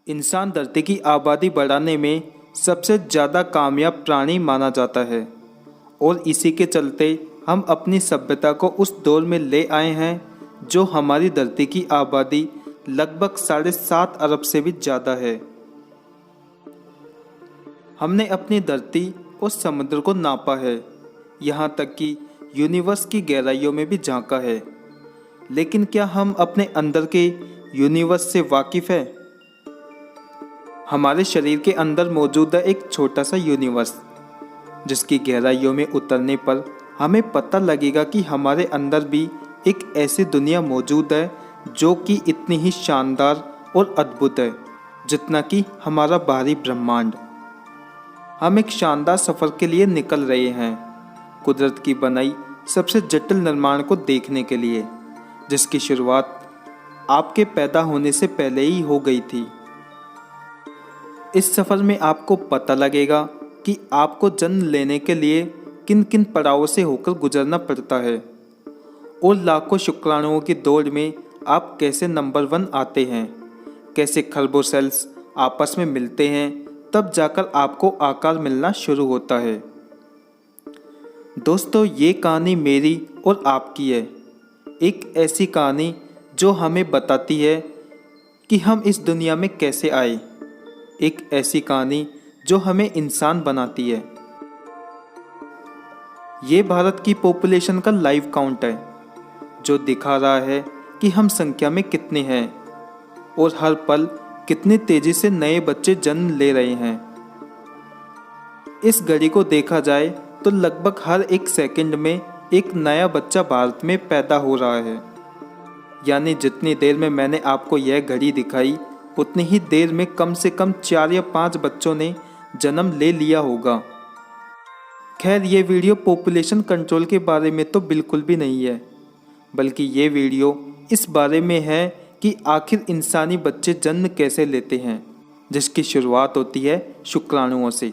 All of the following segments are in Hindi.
इंसान धरती की आबादी बढ़ाने में सबसे ज़्यादा कामयाब प्राणी माना जाता है और इसी के चलते हम अपनी सभ्यता को उस दौर में ले आए हैं जो हमारी धरती की आबादी लगभग 7.5 अरब से भी ज़्यादा है। हमने अपनी धरती और समुद्र को नापा है, यहाँ तक कि यूनिवर्स की गहराइयों में भी झांका है। लेकिन क्या हम अपने अंदर के यूनिवर्स से वाकिफ़ है? हमारे शरीर के अंदर मौजूद है एक छोटा सा यूनिवर्स, जिसकी गहराइयों में उतरने पर हमें पता लगेगा कि हमारे अंदर भी एक ऐसी दुनिया मौजूद है जो कि इतनी ही शानदार और अद्भुत है जितना कि हमारा बाहरी ब्रह्मांड। हम एक शानदार सफ़र के लिए निकल रहे हैं, कुदरत की बनाई सबसे जटिल निर्माण को देखने के लिए, जिसकी शुरुआत आपके पैदा होने से पहले ही हो गई थी। इस सफ़र में आपको पता लगेगा कि आपको जन्म लेने के लिए किन किन पड़ावों से होकर गुजरना पड़ता है और लाखों शुक्राणुओं की दौड़ में आप कैसे नंबर 1 आते हैं, कैसे खरबों सेल्स आपस में मिलते हैं, तब जाकर आपको आकार मिलना शुरू होता है। दोस्तों, ये कहानी मेरी और आपकी है, एक ऐसी कहानी जो हमें बताती है कि हम इस दुनिया में कैसे आए, एक ऐसी कहानी जो हमें इंसान बनाती है। ये भारत की पॉपुलेशन का लाइव काउंट है जो दिखा रहा है कि हम संख्या में कितने हैं और हर पल कितनी तेजी से नए बच्चे जन्म ले रहे हैं। इस घड़ी को देखा जाए तो लगभग हर एक सेकंड में एक नया बच्चा भारत में पैदा हो रहा है। यानी जितनी देर में मैंने आपको यह घड़ी दिखाई, उतनी ही देर में कम से कम 4 या 5 बच्चों ने जन्म ले लिया होगा। खैर, ये वीडियो पॉपुलेशन कंट्रोल के बारे में तो बिल्कुल भी नहीं है, बल्कि ये वीडियो इस बारे में है कि आखिर इंसानी बच्चे जन्म कैसे लेते हैं, जिसकी शुरुआत होती है शुक्राणुओं से।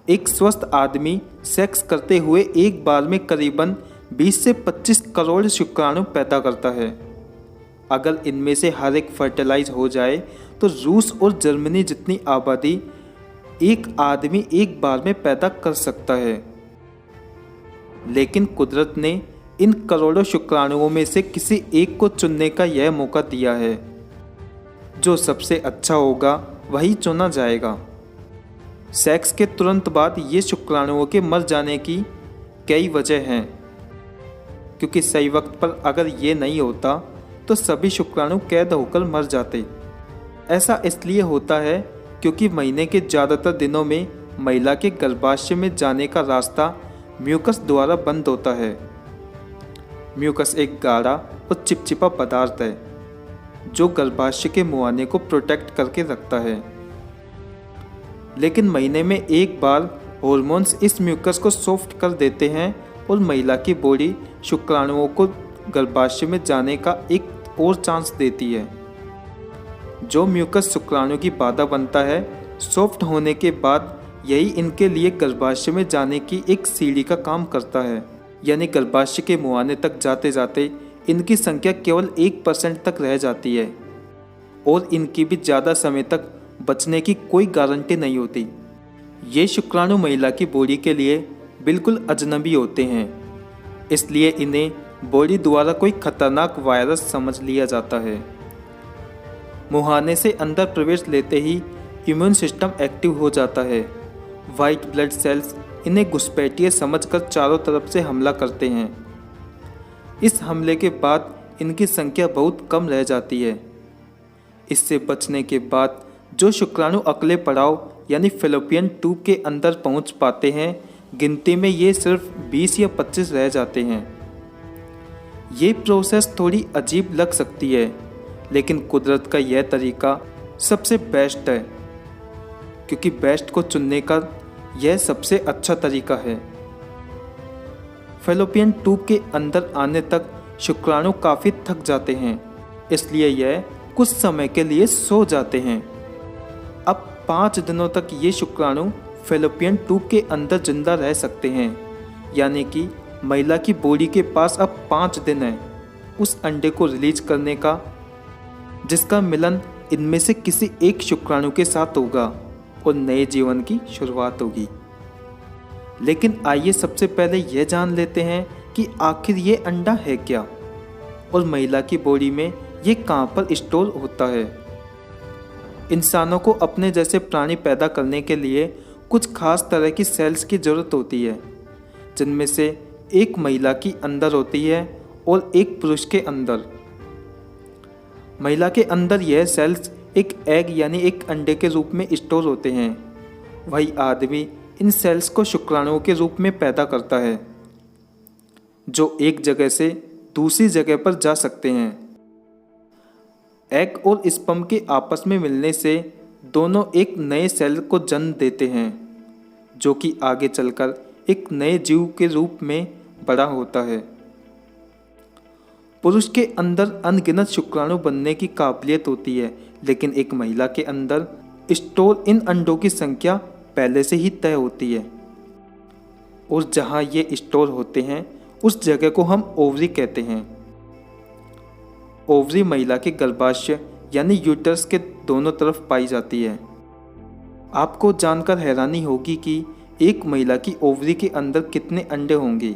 एक स्वस्थ आदमी सेक्स करते हुए एक बार में करीबन 20 से 25 करोड़ शुक्राणु पैदा करता है। अगर इनमें से हर एक फर्टिलाइज हो जाए तो रूस और जर्मनी जितनी आबादी एक आदमी एक बार में पैदा कर सकता है। लेकिन कुदरत ने इन करोड़ों शुक्राणुओं में से किसी एक को चुनने का यह मौका दिया है। जो सबसे अच्छा होगा वही चुना जाएगा। सेक्स के तुरंत बाद ये शुक्राणुओं के मर जाने की कई वजह हैं, क्योंकि सही वक्त पर अगर ये नहीं होता तो सभी शुक्राणु कैद होकर मर जाते। ऐसा इसलिए होता है क्योंकि महीने के ज़्यादातर दिनों में महिला के गर्भाशय में जाने का रास्ता म्यूकस द्वारा बंद होता है। म्यूकस एक गाढ़ा और चिपचिपा पदार्थ है जो गर्भाशय के मुहाने को प्रोटेक्ट करके रखता है। लेकिन महीने में एक बार हॉर्मोन्स इस म्यूकस को सॉफ्ट कर देते हैं और महिला की बॉडी शुक्राणुओं को गर्भाशय में जाने का एक और चांस देती है। जो म्यूकस शुक्राणु की बाधा बनता है, सॉफ्ट होने के बाद यही इनके लिए गर्भाशय में जाने की एक सीढ़ी का काम करता है। यानी गर्भाशय के मुहाने तक जाते जाते इनकी संख्या केवल 1% तक रह जाती है और इनकी भी ज़्यादा समय तक बचने की कोई गारंटी नहीं होती। ये शुक्राणु महिला की बॉडी के लिए बिल्कुल अजनबी होते हैं, इसलिए इन्हें बॉडी द्वारा कोई खतरनाक वायरस समझ लिया जाता है। मुहाने से अंदर प्रवेश लेते ही इम्यून सिस्टम एक्टिव हो जाता है। वाइट ब्लड सेल्स इन्हें घुसपैठिए समझकर चारों तरफ से हमला करते हैं। इस हमले के बाद इनकी संख्या बहुत कम रह जाती है। इससे बचने के बाद जो शुक्राणु अगले पड़ाव यानी फैलोपियन ट्यूब के अंदर पहुंच पाते हैं, गिनती में ये सिर्फ 20 या 25 रह जाते हैं। ये प्रोसेस थोड़ी अजीब लग सकती है, लेकिन कुदरत का यह तरीका सबसे बेस्ट है, क्योंकि बेस्ट को चुनने का यह सबसे अच्छा तरीका है। फैलोपियन ट्यूब के अंदर आने तक शुक्राणु काफ़ी थक जाते हैं, इसलिए यह कुछ समय के लिए सो जाते हैं। अब 5 दिनों तक ये शुक्राणु फैलोपियन ट्यूब के अंदर जिंदा रह सकते हैं। यानी कि महिला की बॉडी के पास अब 5 दिन है उस अंडे को रिलीज करने का, जिसका मिलन इनमें से किसी एक शुक्राणु के साथ होगा और नए जीवन की शुरुआत होगी। लेकिन आइए सबसे पहले यह जान लेते हैं कि आखिर ये अंडा है क्या और महिला की बॉडी में ये कहाँ पर स्टोर होता है। इंसानों को अपने जैसे प्राणी पैदा करने के लिए कुछ खास तरह की सेल्स की ज़रूरत होती है, जिनमें से एक महिला की अंदर होती है और एक पुरुष के अंदर। महिला के अंदर यह सेल्स एक एग यानी एक अंडे के रूप में स्टोर होते हैं। वही आदमी इन सेल्स को शुक्राणुओं के रूप में पैदा करता है, जो एक जगह से दूसरी जगह पर जा सकते हैं। एग और स्पर्म के आपस में मिलने से दोनों एक नए सेल को जन्म देते हैं, जो कि आगे चलकर एक नए जीव के रूप में बड़ा होता है। पुरुष के अंदर अनगिनत शुक्राणु बनने की काबिलियत होती है, लेकिन एक महिला के अंदर स्टोर इन अंडों की संख्या पहले से ही तय होती है और जहां ये स्टोर होते हैं उस जगह को हम ओवरी कहते हैं। ओवरी महिला के गर्भाशय यानी यूटरस के दोनों तरफ पाई जाती है। आपको जानकर हैरानी होगी कि एक महिला की ओवरी के अंदर कितने अंडे होंगे।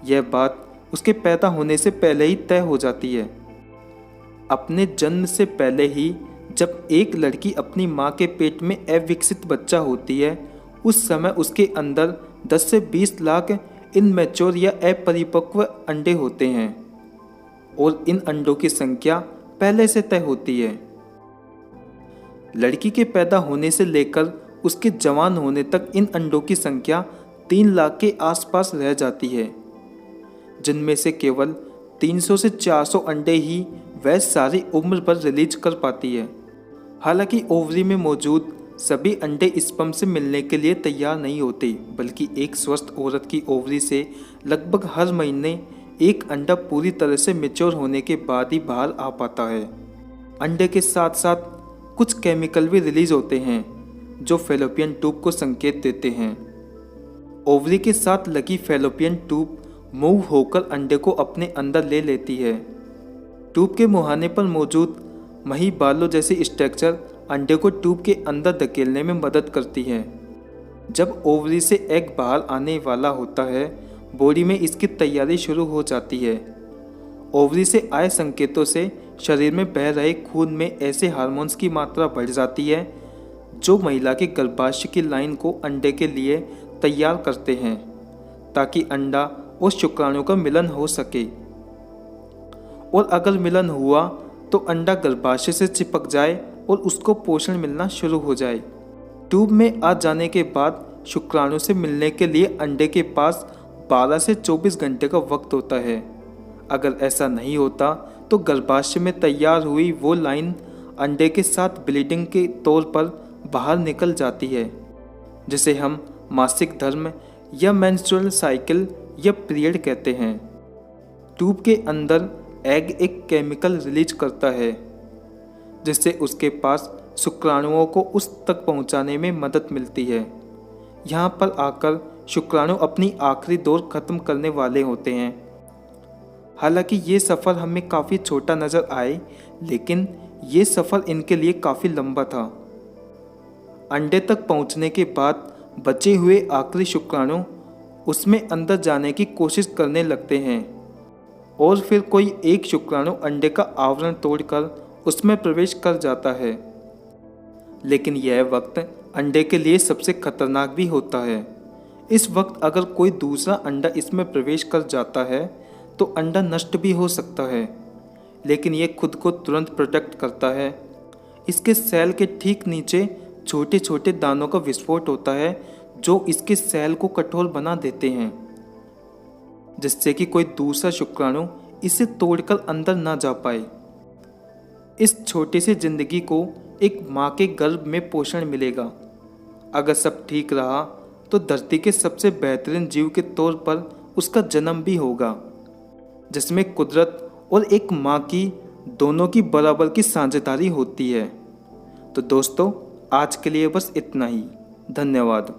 यह बात उसके पैदा होने से पहले ही तय हो जाती है। अपने जन्म से पहले ही जब एक लड़की अपनी माँ के पेट में अविकसित बच्चा होती है, उस समय उसके अंदर 10 से 20 लाख इनमैच्योर या अपरिपक्व अंडे होते हैं और इन अंडों की संख्या पहले से तय होती है। लड़की के पैदा होने से लेकर उसके जवान होने तक इन अंडों की संख्या 3 लाख के आसपास रह जाती है, जिनमें से केवल 300 से 400 अंडे ही वह सारी उम्र भर रिलीज कर पाती है। हालांकि ओवरी में मौजूद सभी अंडे स्पर्म से मिलने के लिए तैयार नहीं होते, बल्कि एक स्वस्थ औरत की ओवरी से लगभग हर महीने एक अंडा पूरी तरह से मैच्योर होने के बाद ही बाहर आ पाता है। अंडे के साथ साथ कुछ केमिकल भी रिलीज होते हैं जो फैलोपियन ट्यूब को संकेत देते हैं। ओवरी के साथ लगी फैलोपियन ट्यूब मूव होकर अंडे को अपने अंदर ले लेती है। ट्यूब के मुहाने पर मौजूद मही बालों जैसी स्ट्रक्चर अंडे को ट्यूब के अंदर धकेलने में मदद करती है। जब ओवरी से एग बाहर आने वाला होता है, बॉडी में इसकी तैयारी शुरू हो जाती है। ओवरी से आए संकेतों से शरीर में बह रहे खून में ऐसे हार्मोन्स की मात्रा बढ़ जाती है जो महिला के गर्भाशय की लाइन को अंडे के लिए तैयार करते हैं, ताकि अंडा और शुक्राणु का मिलन हो सके। और अगर मिलन हुआ तो अंडा गर्भाशय से चिपक जाए और उसको पोषण मिलना शुरू हो जाए। ट्यूब में आ जाने के बाद शुक्राणु से मिलने के लिए अंडे के पास 12 से 24 घंटे का वक्त होता है। अगर ऐसा नहीं होता तो गर्भाशय में तैयार हुई वो लाइन अंडे के साथ ब्लीडिंग के तौर पर बाहर निकल जाती है, जिसे हम मासिक धर्म या मेंस्ट्रुअल साइकिल या पीरियड कहते हैं। ट्यूब के अंदर एग एक केमिकल रिलीज करता है, जिससे उसके पास शुक्राणुओं को उस तक पहुंचाने में मदद मिलती है। यहाँ पर आकर शुक्राणु अपनी आखिरी दौर खत्म करने वाले होते हैं। हालांकि ये सफ़र हमें काफ़ी छोटा नज़र आए, लेकिन ये सफ़र इनके लिए काफ़ी लंबा था। अंडे तक पहुंचने के बाद बचे हुए आखिरी शुक्राणु उसमें अंदर जाने की कोशिश करने लगते हैं और फिर कोई एक शुक्राणु अंडे का आवरण तोड़कर उसमें प्रवेश कर जाता है। लेकिन यह वक्त अंडे के लिए सबसे खतरनाक भी होता है। इस वक्त अगर कोई दूसरा अंडा इसमें प्रवेश कर जाता है तो अंडा नष्ट भी हो सकता है, लेकिन यह खुद को तुरंत प्रोटेक्ट करता है। इसके सेल के ठीक नीचे छोटे छोटे दानों का विस्फोट होता है जो इसके सेल को कठोर बना देते हैं, जिससे कि कोई दूसरा शुक्राणु इसे तोड़कर अंदर ना जा पाए। इस छोटी सी जिंदगी को एक माँ के गर्भ में पोषण मिलेगा। अगर सब ठीक रहा तो धरती के सबसे बेहतरीन जीव के तौर पर उसका जन्म भी होगा, जिसमें कुदरत और एक माँ की दोनों की बराबर की साझेदारी होती है। तो दोस्तों, आज के लिए बस इतना ही। धन्यवाद।